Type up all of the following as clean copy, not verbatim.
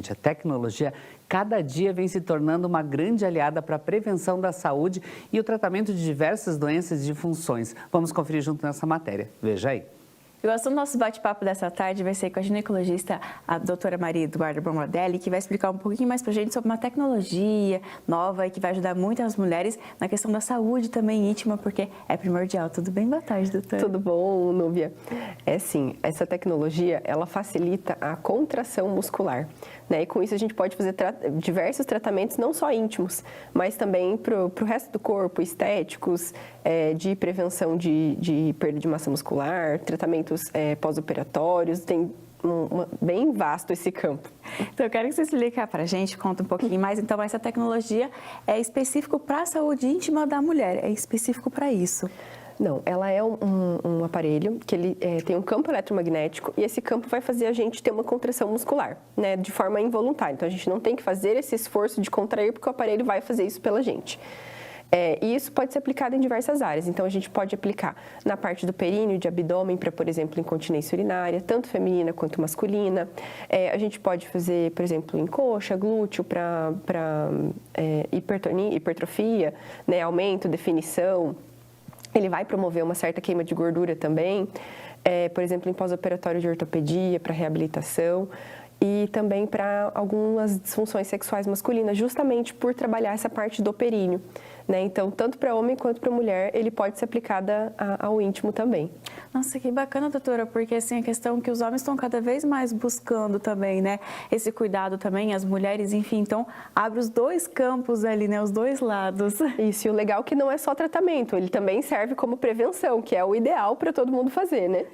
gente, a tecnologia cada dia vem se tornando uma grande aliada para a prevenção da saúde e o tratamento de diversas doenças e disfunções. Vamos conferir junto nessa matéria. Veja aí. E o assunto do nosso bate-papo dessa tarde vai ser com a ginecologista, a doutora Maria Eduarda Bromadelli, que vai explicar um pouquinho mais para a gente sobre uma tecnologia nova e que vai ajudar muito as mulheres na questão da saúde também íntima, porque é primordial. Tudo bem? Boa tarde, doutora. Tudo bom, Núbia? É sim, essa tecnologia, ela facilita a contração muscular, né? E com isso a gente pode fazer diversos tratamentos, não só íntimos, mas também para o resto do corpo, estéticos, de prevenção de perda de massa muscular, tratamentos pós-operatórios, tem bem vasto esse campo. Então, eu quero que você explique para a gente, conta um pouquinho mais. Então, essa tecnologia é específico para a saúde íntima da mulher, é específico para isso? Não, ela é um aparelho que ele tem um campo eletromagnético e esse campo vai fazer a gente ter uma contração muscular, né, de forma involuntária. Então, a gente não tem que fazer esse esforço de contrair porque o aparelho vai fazer isso pela gente. E isso pode ser aplicado em diversas áreas. Então, a gente pode aplicar na parte do períneo, de abdômen, para, por exemplo, incontinência urinária, tanto feminina quanto masculina. A gente pode fazer, por exemplo, em coxa, glúteo, para hipertrofia, né, aumento, definição. Ele vai promover uma certa queima de gordura também. Por exemplo, em pós-operatório de ortopedia, para reabilitação. E também para algumas disfunções sexuais masculinas, justamente por trabalhar essa parte do períneo, né? Então, tanto para homem quanto para mulher, ele pode ser aplicado ao íntimo também. Nossa, que bacana, doutora, porque assim, a questão que os homens estão cada vez mais buscando também, né? Esse cuidado também, as mulheres, enfim, então abre os dois campos ali, né? Os dois lados. Isso, e o legal é que não é só tratamento, ele também serve como prevenção, que é o ideal para todo mundo fazer, né?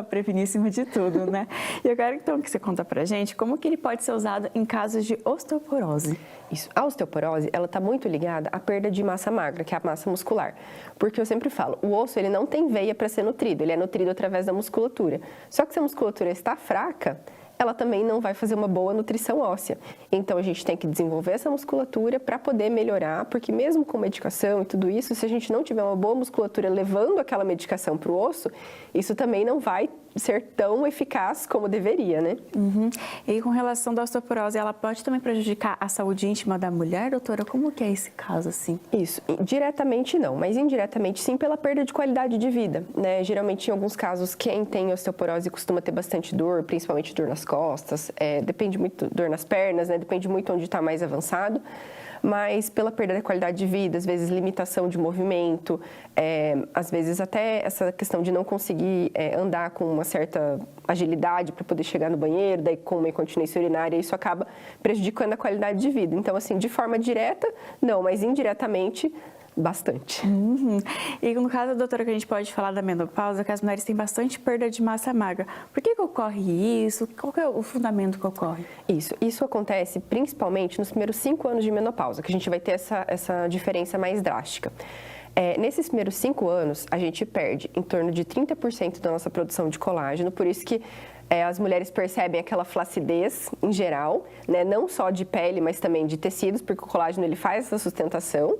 Prevenir acima de tudo, né? E eu quero então que você conta pra gente como que ele pode ser usado em casos de osteoporose. Isso. A osteoporose, ela está muito ligada à perda de massa magra, que é a massa muscular. Porque eu sempre falo, o osso ele não tem veia para ser nutrido, ele é nutrido através da musculatura. Só que se a musculatura está fraca, ela também não vai fazer uma boa nutrição óssea. Então, a gente tem que desenvolver essa musculatura para poder melhorar, porque mesmo com medicação e tudo isso, se a gente não tiver uma boa musculatura levando aquela medicação para o osso, isso também não vai ser tão eficaz como deveria, né? E com relação da osteoporose, ela pode também prejudicar a saúde íntima da mulher, doutora? Como que é esse caso, assim? Isso, diretamente não, mas indiretamente sim pela perda de qualidade de vida, né? Geralmente, em alguns casos, quem tem osteoporose costuma ter bastante dor, principalmente dor nas costas, depende muito, dor nas pernas, né? Depende muito onde está mais avançado. Mas pela perda da qualidade de vida, às vezes limitação de movimento, às vezes até essa questão de não conseguir andar com uma certa agilidade para poder chegar no banheiro, daí com uma incontinência urinária, isso acaba prejudicando a qualidade de vida. Então, assim, de forma direta, não, mas indiretamente, bastante. E no caso, doutora, que a gente pode falar da menopausa, que as mulheres têm bastante perda de massa magra. Por que ocorre isso? Qual que é o fundamento que ocorre? Isso acontece principalmente nos primeiros 5 anos de menopausa, que a gente vai ter essa diferença mais drástica. Nesses primeiros 5 anos, a gente perde em torno de 30% da nossa produção de colágeno, por isso que as mulheres percebem aquela flacidez em geral, né? Não só de pele, mas também de tecidos, porque o colágeno ele faz essa sustentação,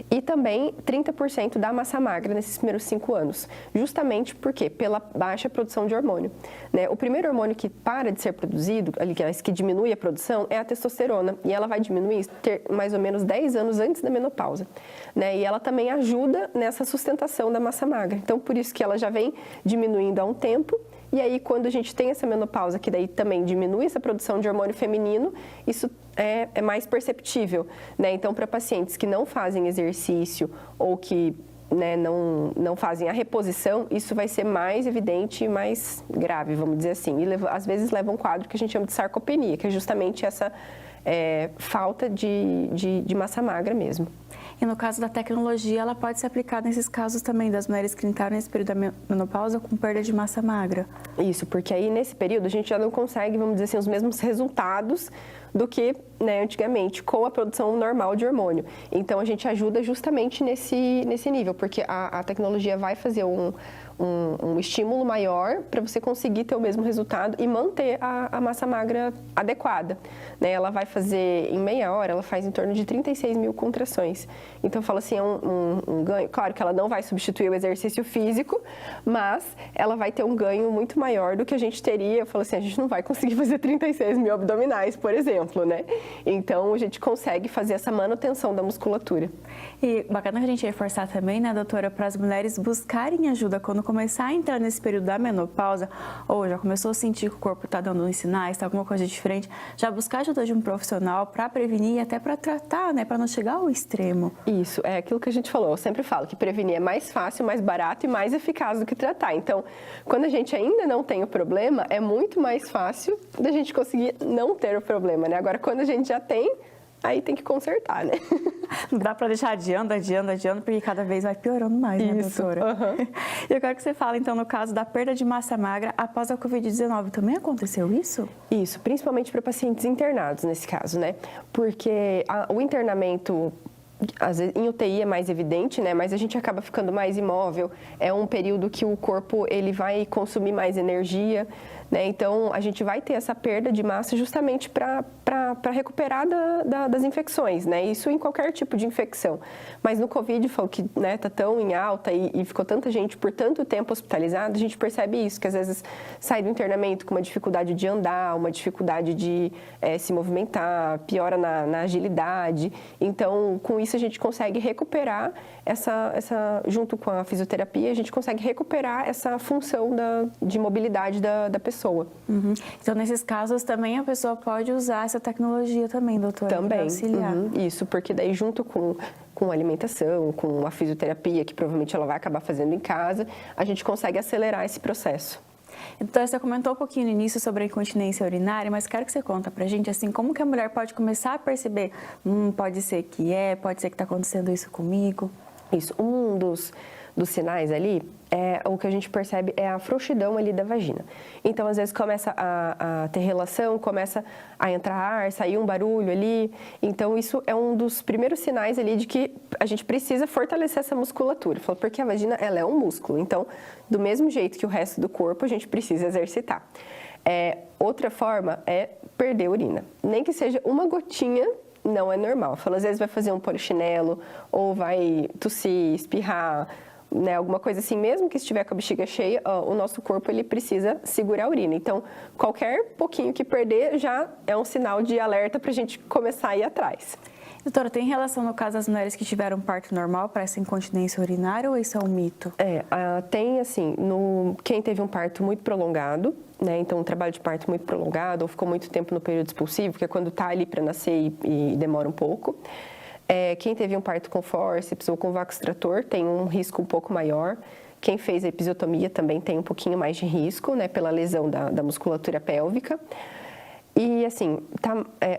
e também 30% da massa magra nesses primeiros 5 anos, justamente porque pela baixa produção de hormônio, né? O primeiro hormônio que para de ser produzido, aliás, que diminui a produção, é a testosterona, e ela vai diminuir mais ou menos 10 anos antes da menopausa, né? E ela também ajuda nessa sustentação da massa magra, então por isso que ela já vem diminuindo há um tempo. E aí, quando a gente tem essa menopausa, que daí também diminui essa produção de hormônio feminino, isso é mais perceptível, né? Então, para pacientes que não fazem exercício ou que, né, não fazem a reposição, isso vai ser mais evidente e mais grave, vamos dizer assim. E às vezes leva um quadro que a gente chama de sarcopenia, que é justamente essa falta de massa magra mesmo. E no caso da tecnologia, ela pode ser aplicada nesses casos também das mulheres que entraram nesse período da menopausa com perda de massa magra. Isso, porque aí nesse período a gente já não consegue, vamos dizer assim, os mesmos resultados do que, né, antigamente, com a produção normal de hormônio. Então a gente ajuda justamente nesse nível, porque a tecnologia vai fazer um um estímulo maior para você conseguir ter o mesmo resultado e manter a massa magra adequada, né? Ela vai fazer, em meia hora, ela faz em torno de 36 mil contrações. Então, eu falo assim, é um ganho. Claro que ela não vai substituir o exercício físico, mas ela vai ter um ganho muito maior do que a gente teria. Eu falo assim, a gente não vai conseguir fazer 36 mil abdominais, por exemplo, né? Então, a gente consegue fazer essa manutenção da musculatura. E bacana que a gente reforçar também, né, doutora, para as mulheres buscarem ajuda quando começar a entrar nesse período da menopausa, ou já começou a sentir que o corpo está dando uns sinais, está alguma coisa diferente, já buscar ajuda de um profissional para prevenir e até para tratar, né, para não chegar ao extremo. Isso, é aquilo que a gente falou. Eu sempre falo que prevenir é mais fácil, mais barato e mais eficaz do que tratar. Então, quando a gente ainda não tem o problema, é muito mais fácil da gente conseguir não ter o problema, né? Agora, quando a gente já tem, aí tem que consertar, né? Não dá para deixar adiando, porque cada vez vai piorando mais, né, doutora? Uhum. E eu quero que você fale, então, no caso da perda de massa magra após a Covid-19, também aconteceu isso? Isso, principalmente para pacientes internados, nesse caso, né? Porque o internamento, às vezes, em UTI é mais evidente, né? Mas a gente acaba ficando mais imóvel. É um período que o corpo ele vai consumir mais energia, né? Então, a gente vai ter essa perda de massa justamente para recuperar das infecções, né? Isso em qualquer tipo de infecção. Mas no Covid, falou que, né, tá tão em alta e ficou tanta gente por tanto tempo hospitalizada, a gente percebe isso, que às vezes sai do internamento com uma dificuldade de andar, uma dificuldade de se movimentar, piora na agilidade. Então, com isso a gente consegue recuperar junto com a fisioterapia, a gente consegue recuperar essa função de mobilidade da pessoa. Uhum. Então, nesses casos, também a pessoa pode usar essa tecnologia também, doutora? Também, auxiliar. Isso, porque daí junto com a alimentação, com a fisioterapia, que provavelmente ela vai acabar fazendo em casa, a gente consegue acelerar esse processo. Então, você comentou um pouquinho no início sobre a incontinência urinária, mas quero que você conta pra gente, assim, como que a mulher pode começar a perceber, pode ser que pode ser que está acontecendo isso comigo? Isso, um dos sinais ali, o que a gente percebe é a frouxidão ali da vagina. Então, às vezes, começa a ter relação, começa a entrar ar, sair um barulho ali. Então, isso é um dos primeiros sinais ali de que a gente precisa fortalecer essa musculatura. Porque a vagina, ela é um músculo. Então, do mesmo jeito que o resto do corpo, a gente precisa exercitar. Outra forma é perder urina. Nem que seja uma gotinha, não é normal. Às vezes vai fazer um polichinelo, ou vai tossir, espirrar, né, alguma coisa assim, mesmo que estiver com a bexiga cheia, o nosso corpo ele precisa segurar a urina. Então, qualquer pouquinho que perder já é um sinal de alerta para a gente começar a ir atrás. Doutora, tem relação no caso das mulheres que tiveram parto normal para essa incontinência urinária ou isso é um mito? Tem assim, quem teve um parto muito prolongado, né, então um trabalho de parto muito prolongado ou ficou muito tempo no período expulsivo, que é quando está ali para nascer e demora um pouco. Quem teve um parto com fórceps ou com vácuo extrator tem um risco um pouco maior. Quem fez a episiotomia também tem um pouquinho mais de risco, né, pela lesão da musculatura pélvica. E, assim,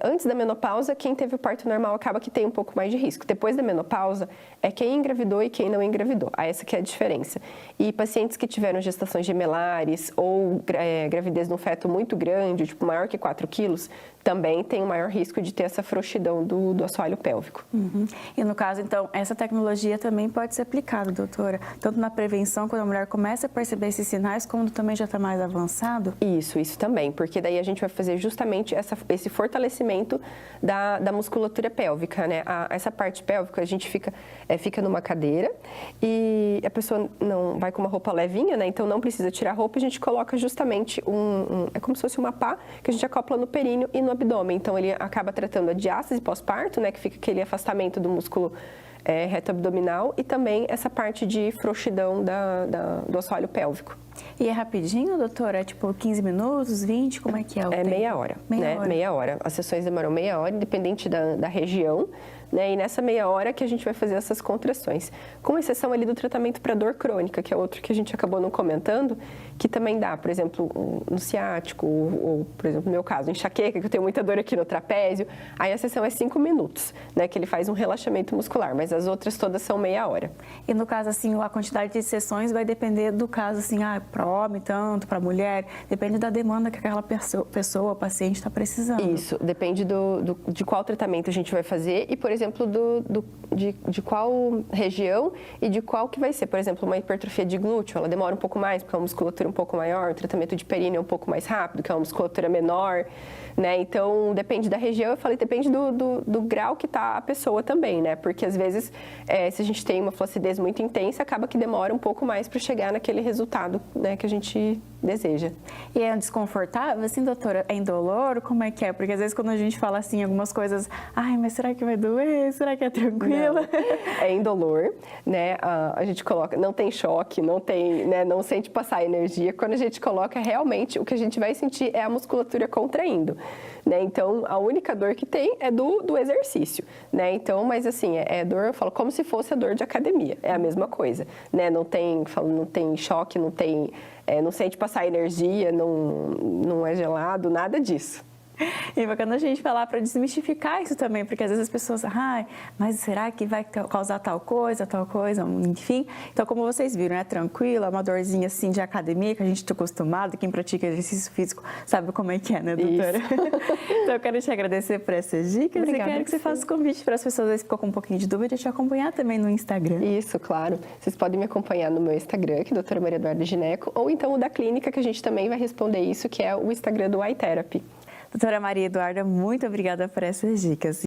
antes da menopausa, quem teve o parto normal acaba que tem um pouco mais de risco. Depois da menopausa, é quem engravidou e quem não engravidou. Essa que é a diferença. E pacientes que tiveram gestações gemelares ou gravidez num feto muito grande, tipo maior que 4 quilos, também tem o maior risco de ter essa frouxidão do assoalho pélvico. Uhum. E no caso, então, essa tecnologia também pode ser aplicada, doutora? Tanto na prevenção, quando a mulher começa a perceber esses sinais, como também já está mais avançado? Isso também, porque daí a gente vai fazer justamente esse fortalecimento da musculatura pélvica, né? Essa parte pélvica, a gente fica numa cadeira e a pessoa não vai com uma roupa levinha, né? Então não precisa tirar a roupa, a gente coloca justamente é como se fosse uma pá que a gente acopla no períneo e no abdômen. Então ele acaba tratando a diástase pós-parto, né? Que fica aquele afastamento do músculo reto abdominal e também essa parte de frouxidão do assoalho pélvico. E é rapidinho, doutora? É tipo 15 minutos, 20? Como é que é o tempo? Meia hora, meia hora. As sessões demoram meia hora, independente da região, né? E nessa meia hora que a gente vai fazer essas contrações. Com exceção ali do tratamento para dor crônica, que é outro que a gente acabou não comentando, que também dá, por exemplo, no ciático, ou por exemplo, no meu caso, enxaqueca, que eu tenho muita dor aqui no trapézio. Aí a sessão é 5 minutos, né? Que ele faz um relaxamento muscular. Mas mas as outras todas são meia hora. E no caso, assim, a quantidade de sessões vai depender do caso, assim, para homem tanto, para mulher, depende da demanda que aquela pessoa, paciente está precisando. Isso, depende de qual tratamento a gente vai fazer e, por exemplo, de qual região e de qual que vai ser. Por exemplo, uma hipertrofia de glúteo, ela demora um pouco mais, porque é uma musculatura um pouco maior, o tratamento de períneo é um pouco mais rápido, que é uma musculatura menor, né? Então, depende da região, eu falei, depende do grau que está a pessoa também, né? Porque, às vezes, se a gente tem uma flacidez muito intensa, acaba que demora um pouco mais para chegar naquele resultado, né, que a gente deseja. E é desconfortável, assim, doutora? É indolor? Como é que é? Porque, às vezes, quando a gente fala, assim, algumas coisas, ai, mas será que vai doer? Será que é tranquilo? Não, é indolor, né? A gente coloca, não tem choque, não tem, né, não sente passar energia. Quando a gente coloca, realmente, o que a gente vai sentir é a musculatura contraindo, né? Então, a única dor que tem é do exercício, né? Então, mas assim, é dor, eu falo, como se fosse a dor de academia, é a mesma coisa, né? Não tem choque, não sente passar energia, não é gelado, nada disso. E bacana a gente falar para desmistificar isso também, porque às vezes as pessoas, ai, mas será que vai causar tal coisa, enfim. Então, como vocês viram, é tranquilo, é uma dorzinha assim de academia que a gente está acostumado, quem pratica exercício físico sabe como é que é, né, doutora? Então, eu quero te agradecer por essas dicas. Obrigada, e quero que você faça o convite para as pessoas que ficam com um pouquinho de dúvida e te acompanhar também no Instagram. Isso, claro. Vocês podem me acompanhar no meu Instagram, que é doutora Maria Eduarda Gineco, ou então o da clínica, que a gente também vai responder isso, que é o Instagram do iTherapy. Doutora Maria Eduarda, muito obrigada por essas dicas.